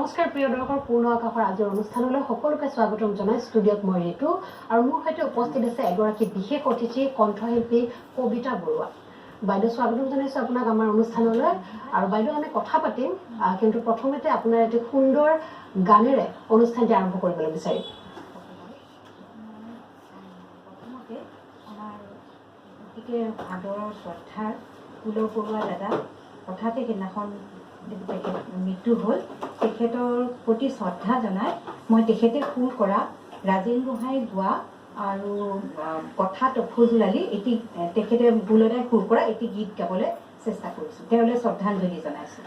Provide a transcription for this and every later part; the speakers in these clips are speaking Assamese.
নমস্কাৰ প্ৰিয় দৰ্শক পূৰ্ণ আকাশৰ আজিৰ অনুষ্ঠানলৈ সকলোকে স্বাগতম জনাই ষ্টুডিঅ'ত মই ঋতু আৰু মোৰ সৈতে উপস্থিত আছে এগৰাকী বিশেষ অতিথি কণ্ঠশিল্পী কবিতা বৰুৱা। বাইদেউ স্বাগতম জনাইছোঁ আপোনাক আমাৰ অনুষ্ঠানলৈ আৰু বাইদেউ আমি কথা পাতিম কিন্তু প্ৰথমতে আপোনাৰ এটি সুন্দৰ গানেৰে অনুষ্ঠানটি আৰম্ভ কৰিবলৈ বিচাৰিম। প্ৰথমতে আমাৰ গতিকে আদৰৰ শ্ৰদ্ধাৰ কুলৰ বৰুৱা দাদা হঠাতে সেইদিনাখন তেখেত মৃত্যু হ'ল। তেখেতৰ প্ৰতি শ্ৰদ্ধা জনাই মই তেখেতে সুৰ কৰা ৰাজেন গোহাঁই গোৱা আৰু কথা তফুজোলালি এটি তেখেতে বুলদাই সুৰ কৰা এটি গীত গাবলৈ চেষ্টা কৰিছোঁ। তেওঁলৈ শ্ৰদ্ধাঞ্জলি জনাইছোঁ।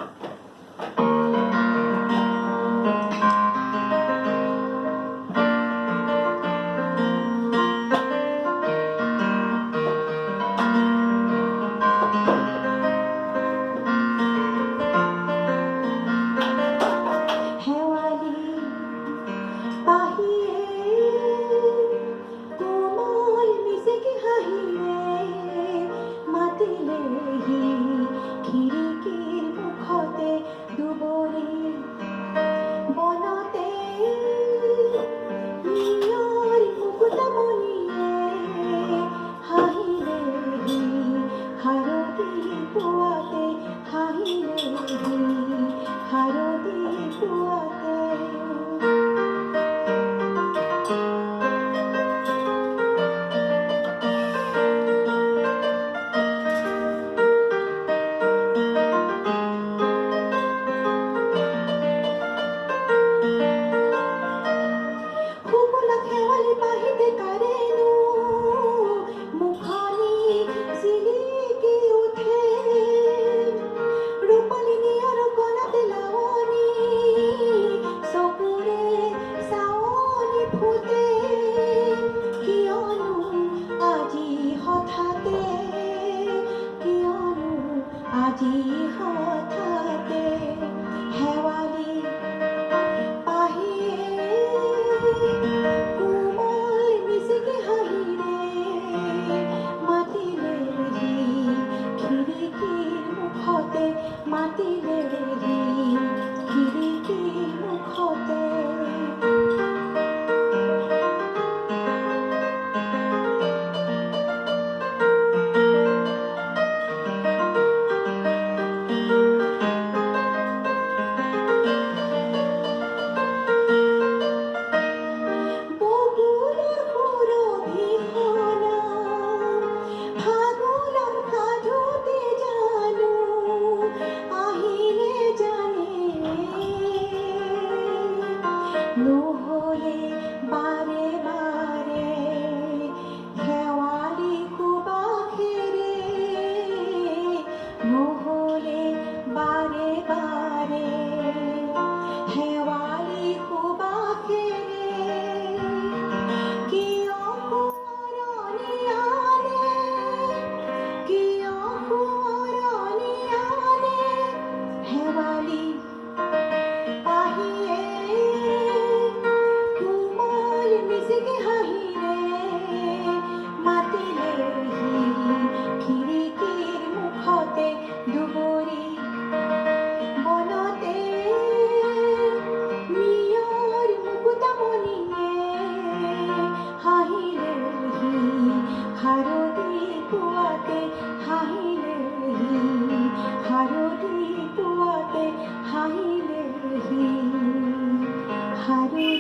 Hari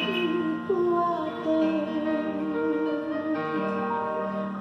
puate